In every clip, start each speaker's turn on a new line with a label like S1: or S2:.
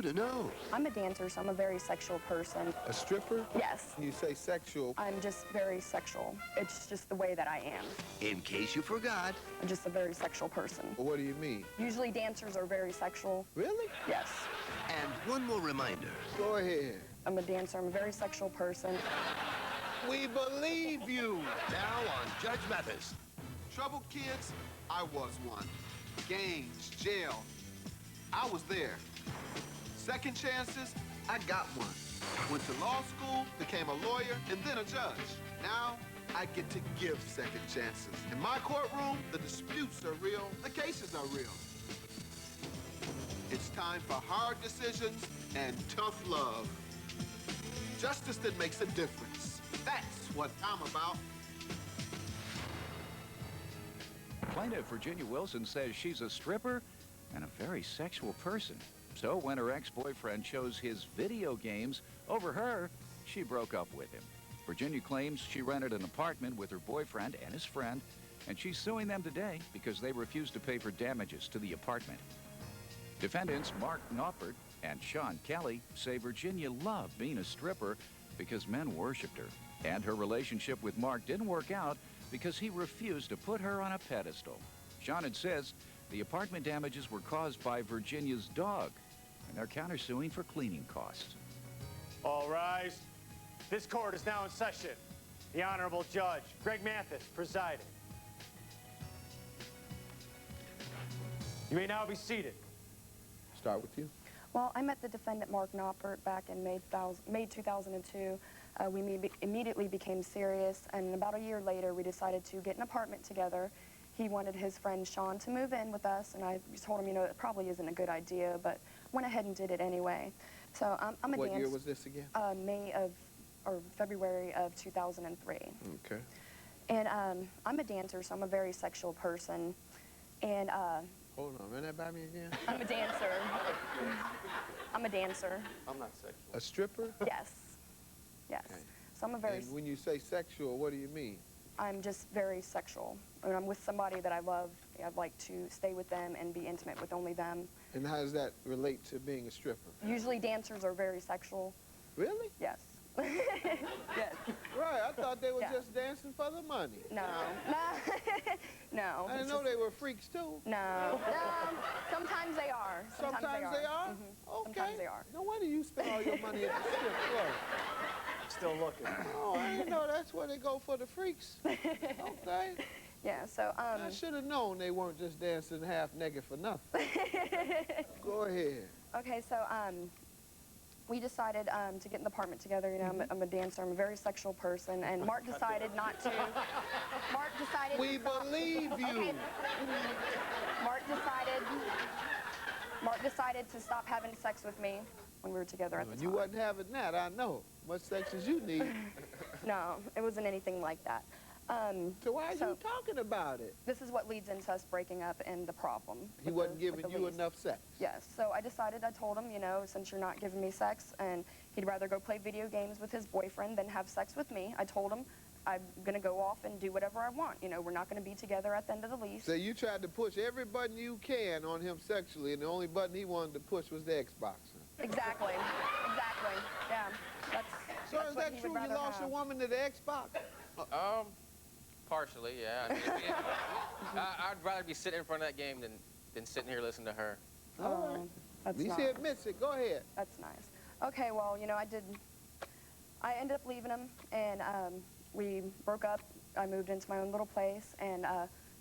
S1: you to know.
S2: I'm a dancer, so I'm a very sexual person.
S3: A stripper?
S2: Yes.
S3: You say sexual.
S2: I'm just very sexual. It's just the way that I am.
S1: In case you forgot.
S2: I'm just a very sexual person.
S3: Well, what do you mean?
S2: Usually dancers are very sexual.
S3: Really?
S2: Yes.
S1: And one more reminder.
S3: Go ahead.
S2: I'm a dancer. I'm a very sexual person.
S3: We believe you.
S1: Now on Judge Mathis.
S4: Troubled kids, I was one. Gangs, jail, I was there. Second chances, I got one. Went to law school, became a lawyer, and then a judge. Now, I get to give second chances. In my courtroom, the disputes are real, the cases are real. It's time for hard decisions and tough love. Justice that makes a difference. That's what I'm about.
S5: Plaintiff Virginia Wilson says she's a stripper and a very sexual person. So when her ex-boyfriend chose his video games over her, she broke up with him. Virginia claims she rented an apartment with her boyfriend and his friend, and she's suing them today because they refused to pay for damages to the apartment. Defendants Mark Knopfert and Sean Kelly say Virginia loved being a stripper because men worshipped her, and her relationship with Mark didn't work out because he refused to put her on a pedestal. Sean says the apartment damages were caused by Virginia's dog, and they're countersuing for cleaning costs.
S6: All rise. This court is now in session. The Honorable Judge Greg Mathis presiding. You may now be seated.
S3: Start with you.
S2: Well, I met the defendant, Mark Knopfert, back in May 2002. We immediately became serious, and about a year later, we decided to get an apartment together. He wanted his friend Sean to move in with us, and I told him, you know, it probably isn't a good idea, but went ahead and did it anyway. So I'm a dancer.
S3: What year was this again?
S2: February of 2003.
S3: Okay.
S2: And I'm a dancer, so I'm a very sexual person. And
S3: hold on, run that by me again.
S2: I'm a dancer. I'm a dancer.
S4: I'm not sexual.
S3: A stripper?
S2: Yes. Yes.
S3: Okay.
S2: So I'm a very...
S3: And when you say sexual, what do you mean?
S2: I'm just very sexual. When I'm with somebody that I love, I'd like to stay with them and be intimate with only them.
S3: And how does that relate to being a stripper?
S2: Usually dancers are very sexual.
S3: Really?
S2: Yes. Yes.
S3: Right, I thought they were just dancing for the money.
S2: No. No.
S3: I didn't know they were freaks too.
S2: No. Sometimes they are.
S3: Sometimes they are?
S2: Mm-hmm.
S3: Okay.
S2: Sometimes they are.
S3: No wonder you spend all your money at the strip club.
S6: Still looking.
S3: Oh, I didn't know that's where they go for the freaks. Okay.
S2: Yeah, so,
S3: I should have known they weren't just dancing half naked for nothing. Go ahead.
S2: Okay, so, we decided to get in the apartment together. You know, I'm a dancer. I'm a very sexual person, and Mark decided not to. Mark decided.
S3: We believe you.
S2: Okay. Mark decided to stop having sex with me when we were together at the time.
S3: You wasn't having that, I know. Much sex as you need.
S2: No, it wasn't anything like that.
S3: So why are you talking about it?
S2: This is what leads into us breaking up and the problem.
S3: He wasn't giving you enough sex?
S2: Yes. So I told him, you know, since you're not giving me sex, and he'd rather go play video games with his boyfriend than have sex with me, I told him I'm going to go off and do whatever I want. You know, we're not going to be together at the end of the lease.
S3: So you tried to push every button you can on him sexually, and the only button he wanted to push was the Xbox.
S2: Exactly. Exactly. Yeah.
S3: So is that true? You lost your woman to the Xbox?
S7: Partially, yeah. I mean, I'd rather be sitting in front of that game than sitting here listening to her.
S3: All right. At least he admits it. Go ahead.
S2: That's nice. Okay, well, you know, I ended up leaving him, and we broke up. I moved into my own little place, and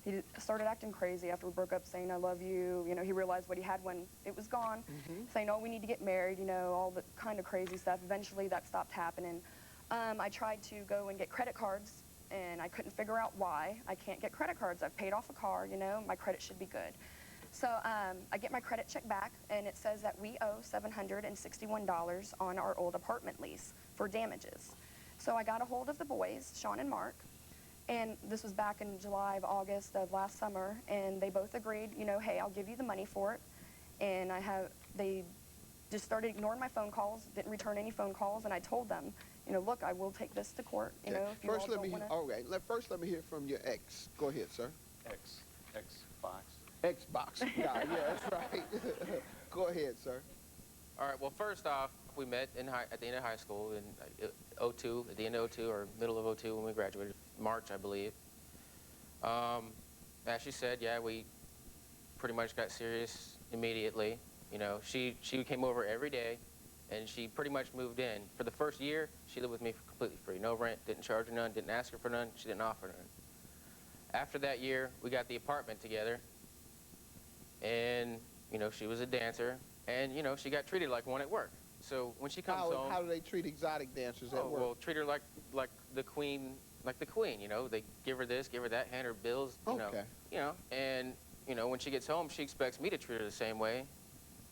S2: he started acting crazy after we broke up, saying, I love you. You know, he realized what he had when it was gone, saying, oh, we need to get married, you know, all the kind of crazy stuff. Eventually, that stopped happening. I tried to go and get credit cards, and I couldn't figure out why. I can't get credit cards. I've paid off a car, you know, my credit should be good. So I get my credit check back, and it says that we owe $761 on our old apartment lease for damages. So I got a hold of the boys, Sean and Mark, and this was back in July, August of last summer, and they both agreed, you know, hey, I'll give you the money for it. And they just started ignoring my phone calls, didn't return any phone calls, and I told them, you know, look, I will take this to court. You know, if you
S3: first,
S2: all
S3: let me.
S2: don't wanna...
S3: All right. First, let me hear from your ex. Go ahead, sir.
S6: Xbox.
S3: Xbox. Yeah, that's right. Go ahead, sir.
S7: All right, well, first off, we met at the end of high school in 02, at the end of 02 or middle of 02 when we graduated, March, I believe. As she said, yeah, we pretty much got serious immediately. You know, she came over every day, and she pretty much moved in. For the first year, she lived with me for completely free. No rent, didn't charge her none, didn't ask her for none, she didn't offer none. After that year, we got the apartment together, and, you know, she was a dancer, and, you know, she got treated like one at work. So when she comes home...
S3: How do they treat exotic dancers at work?
S7: Well, treat her like the queen, you know. They give her this, give her that, hand her bills, you know. And, you know, when she gets home, she expects me to treat her the same way,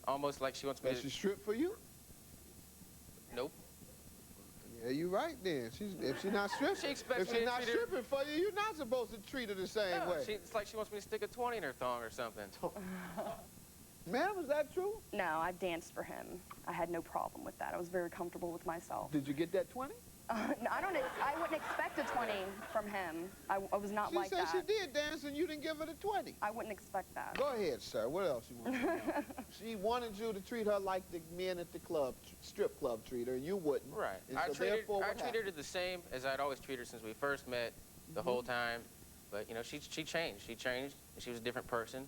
S7: almost like she wants me to...
S3: Does she strip for you?
S7: Nope.
S3: Yeah, you're right then. If she's not stripping, stripping for you, you're not supposed to treat her the same way.
S7: It's like she wants me to stick a 20 in her thong or something.
S3: Ma'am, is that true?
S2: No, I danced for him. I had no problem with that. I was very comfortable with myself.
S3: Did you get that 20?
S2: No, I wouldn't expect a 20 from him. I was not like that.
S3: She said she did dance and you didn't give her the 20.
S2: I wouldn't expect that.
S3: Go ahead, sir. What else you want to know? She wanted you to treat her like the men at the club, strip club treat her, and you wouldn't.
S7: Right.
S3: And
S7: I
S3: so
S7: treated her the same as I'd always treated her since we first met, the whole time. But, you know, she changed. She changed, and she was a different person.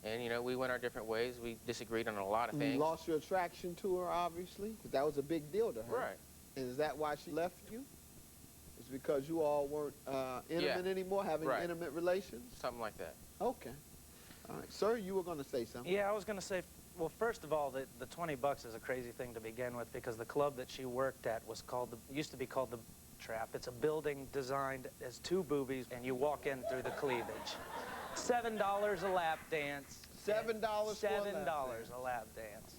S7: And, you know, we went our different ways. We disagreed on a lot of things.
S3: You lost your attraction to her, obviously, because that was a big deal to her.
S7: Right.
S3: And is that why she left you? It's because you all weren't intimate anymore, having intimate relations?
S7: Something like that.
S3: Okay. All right. Sir, you were going to say something.
S8: Yeah, I was going to say, well, first of all, the 20 bucks is a crazy thing to begin with, because the club that she worked at was used to be called the Trap. It's a building designed as two boobies, and you walk in through the cleavage. $7 a lap dance.
S3: $7
S8: a lap dance.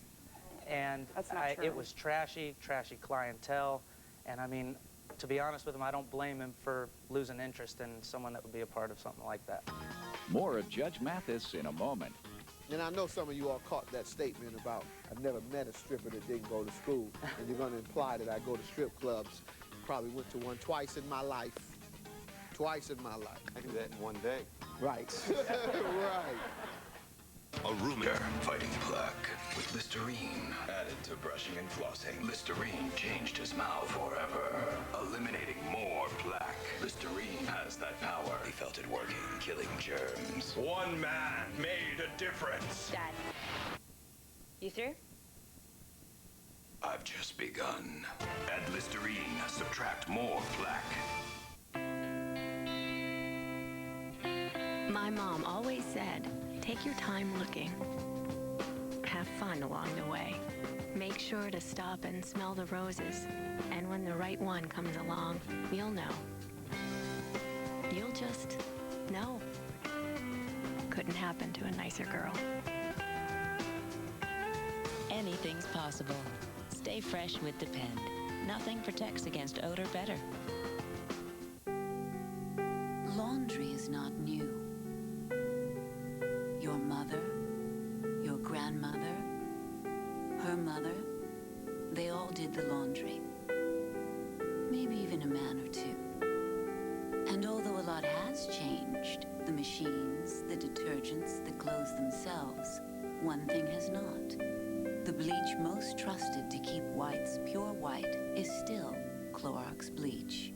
S8: And
S2: That's not true.
S8: It was trashy clientele. And I mean, to be honest with him, I don't blame him for losing interest in someone that would be a part of something like that.
S5: More of Judge Mathis in a moment.
S3: And I know some of you all caught that statement about I've never met a stripper that didn't go to school. And you're going to imply that I go to strip clubs. Probably went to one twice in my life. Twice in my life.
S4: I do that in one day.
S3: Right. Right.
S9: A rumor fighting plaque with Listerine added to brushing and flossing. Listerine changed his mouth forever, eliminating more plaque. Listerine has that power. He felt it working, killing germs. One man made a difference.
S10: Dad, you through?
S9: I've just begun. Add Listerine, subtract more plaque.
S10: My mom always said, take your time looking. Have fun along the way. Make sure to stop and smell the roses. And when the right one comes along, you'll know. You'll just know. Couldn't happen to a nicer girl.
S11: Anything's possible. Stay fresh with Depend. Nothing protects against odor better.
S12: Laundry is not new. Your mother, your grandmother, her mother, they all did the laundry. Maybe even a man or two. And although a lot has changed, the machines, the detergents, the clothes themselves, one thing has not. The bleach most trusted to keep whites pure white is still Clorox bleach.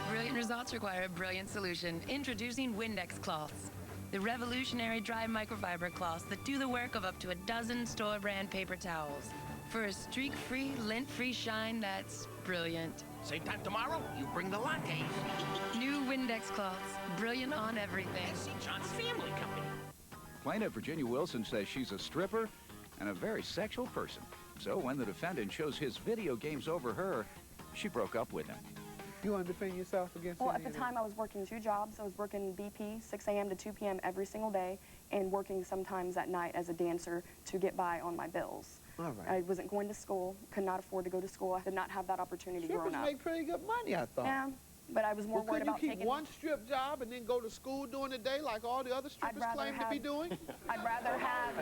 S13: Brilliant results require a brilliant solution. Introducing Windex cloths. The revolutionary dry microfiber cloths that do the work of up to a dozen store brand paper towels. For a streak-free, lint-free shine that's brilliant.
S14: Same time tomorrow, you bring the lattes.
S13: New Windex cloths. Brilliant on everything.
S14: St. John's Family Company.
S5: Plaintiff Virginia Wilson says she's a stripper and a very sexual person. So when the defendant shows his video games over her, she broke up with him.
S3: You want to defend yourself against
S2: Well, at the time I was working 2 jobs. I was working BP, 6 a.m. to 2 p.m. every single day, and working sometimes at night as a dancer to get by on my bills.
S3: All right.
S2: I wasn't going to school, could not afford to go to school. I did not have that opportunity growing up.
S3: Strippers make pretty good money, I thought.
S2: Yeah, but I was more worried about
S3: Couldn't you
S2: taking...
S3: keep one strip job and then go to school during the day like all the other strippers claim to be doing?
S2: I'd rather have...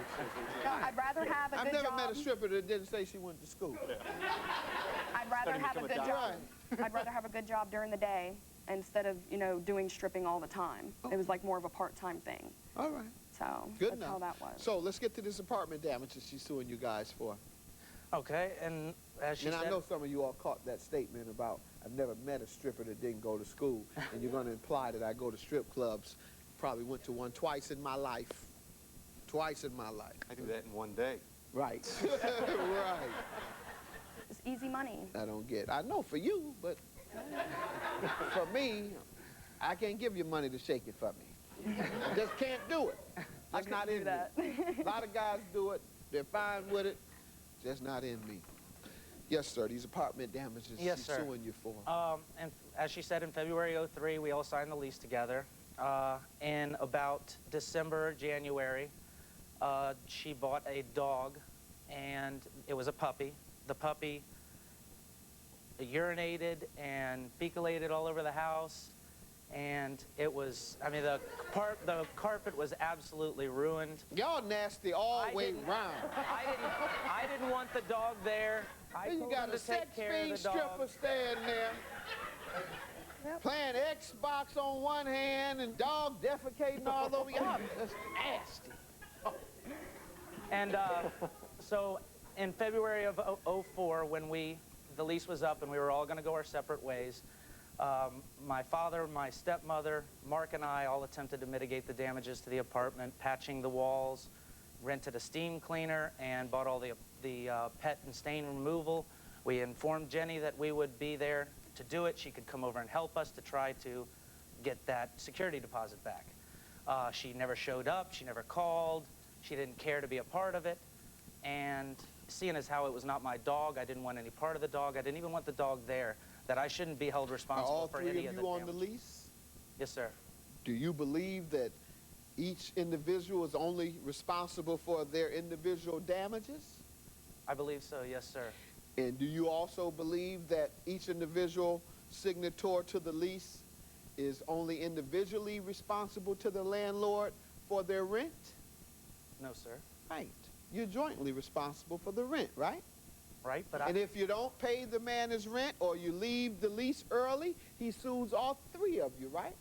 S2: No, I'd rather have a good job...
S3: I've never met a stripper that didn't say she went to school.
S2: I'd rather have a good job. I'd rather have a good job during the day instead of, you know, doing stripping all the time. It was like more of a part-time thing.
S3: All right.
S2: So
S3: Good
S2: that's
S3: enough.
S2: how that was.
S3: So let's get to this apartment damages she's suing you guys for.
S8: Okay, and as she
S3: And
S8: said...
S3: I know some of you all caught that statement about I've never met a stripper that didn't go to school, and you're going to imply that I go to strip clubs. Probably went to one twice in my life. Twice in my life.
S6: I do that in one day.
S3: Right. Right.
S2: It's easy money.
S3: I don't get. I know for you, but for me, I can't give you money to shake it for me. I just can't do it. Just not in me. A lot of guys do it. They're fine with it. Just not in me. Yes, sir. These apartment damages
S8: Yes,
S3: she's
S8: sir.
S3: suing you for.
S8: And as she said, in February '03, we all signed the lease together. In about December, January, she bought a dog, and it was a puppy. The puppy urinated and fecalated all over the house, and it was, I mean, the carpet was absolutely ruined.
S3: Y'all nasty all the way round.
S8: I didn't want the dog there. I
S3: You
S8: told
S3: got
S8: him
S3: a
S8: to take care of the
S3: sex-fiend stripper
S8: dog.
S3: standing there. Playing Xbox on one hand and dog defecating all over you. That's nasty.
S8: And so in February of '04, when the lease was up and we were all going to go our separate ways, my father, my stepmother, Mark, and I all attempted to mitigate the damages to the apartment, patching the walls, rented a steam cleaner, and bought all the pet and stain removal. We informed Jenny that we would be there to do it. She could come over and help us to try to get that security deposit back. She never showed up. She never called. She didn't care to be a part of it. And seeing as how it was not my dog, I didn't want any part of the dog. I didn't even want the dog there, that I shouldn't be held responsible for any of the damage.
S3: Are all three of you on the lease?
S8: Yes, sir.
S3: Do you believe that each individual is only responsible for their individual damages?
S8: I believe so, yes, sir.
S3: And do you also believe that each individual signatory to the lease is only individually responsible to the landlord for their rent?
S8: No, sir.
S3: Right. You're jointly responsible for the rent, right?
S8: Right, but
S3: And if you don't pay the man his rent or you leave the lease early, he sues all three of you, right?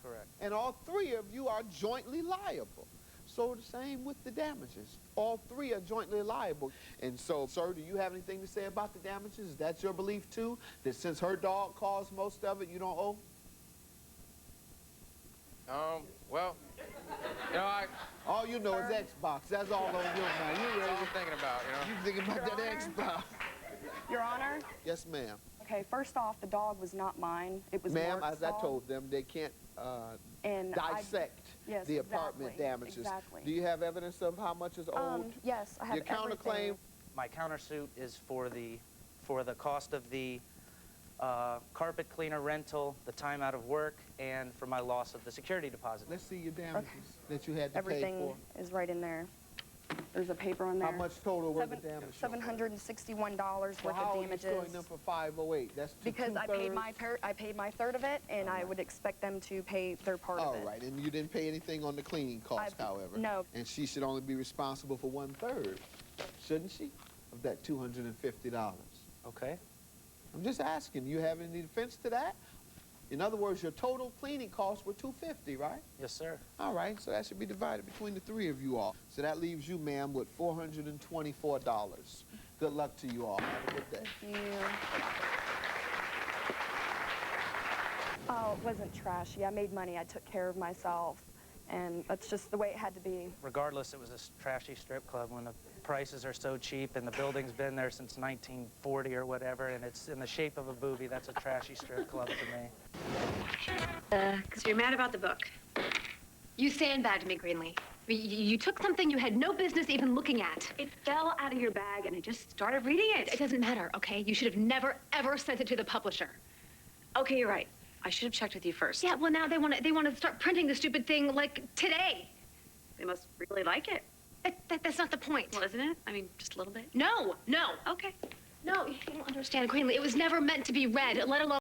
S8: Correct.
S3: And all three of you are jointly liable. So the same with the damages. All three are jointly liable. And so, sir, do you have anything to say about the damages? Is that your belief, too? That since her dog caused most of it, you don't owe?
S7: Well, you know,
S3: all you know is Xbox. That's all on your mind. You
S7: That's all I'm thinking about, you know.
S3: You thinking about that Xbox.
S2: Your Honor?
S3: Yes, ma'am.
S2: Okay, first off, the dog was not mine. It was
S3: Ma'am,
S2: Mark's
S3: as I
S2: dog.
S3: told them, they can't
S2: And
S3: dissect
S2: yes,
S3: the apartment
S2: exactly,
S3: damages.
S2: exactly.
S3: Do you have evidence of how much is owed?
S2: Yes, I have
S3: Your counterclaim?
S2: everything.
S8: My countersuit is for the cost of the carpet cleaner rental, the time out of work, and for my loss of the security deposit.
S3: Let's see your damages that you had to
S2: Everything
S3: pay for.
S2: is right in there. There's a paper on there.
S3: How much total were the damages?
S2: $761 worth
S3: Well, how
S2: of
S3: are you
S2: damages.
S3: storing them for 508? That's
S2: Because I paid
S3: two-thirds?
S2: I paid my third of it, and I would expect them to pay their part of it.
S3: All right, and you didn't pay anything on the cleaning cost, however.
S2: No.
S3: And she should only be responsible for 1/3, shouldn't she? Of that $250.
S8: Okay.
S3: I'm just asking, you have any defense to that? In other words, your total cleaning costs were $250, right?
S8: Yes, sir.
S3: All right, so that should be divided between the three of you all. So that leaves you, ma'am, with $424. Good luck to you all. Have a good day.
S2: Thank you. Oh, it wasn't trashy. I made money. I took care of myself. And that's just the way it had to be.
S8: Regardless, it was a trashy strip club when the prices are so cheap and the building's been there since 1940 or whatever, and it's in the shape of a booby. That's a trashy strip club to me.
S15: So you're mad about the book. You sandbagged me, Greenlee. You took something you had no business even looking at. It fell out of your bag, and I just started reading it. It doesn't matter, okay? You should have never, ever sent it to the publisher. Okay, you're right. I should have checked with you first. Yeah, well, now they want to start printing the stupid thing, like, today. They must really like it. That's not the point. Well, isn't it? I mean, just a little bit. No. Okay. No, you don't understand, Greenlee. It was never meant to be read, let alone...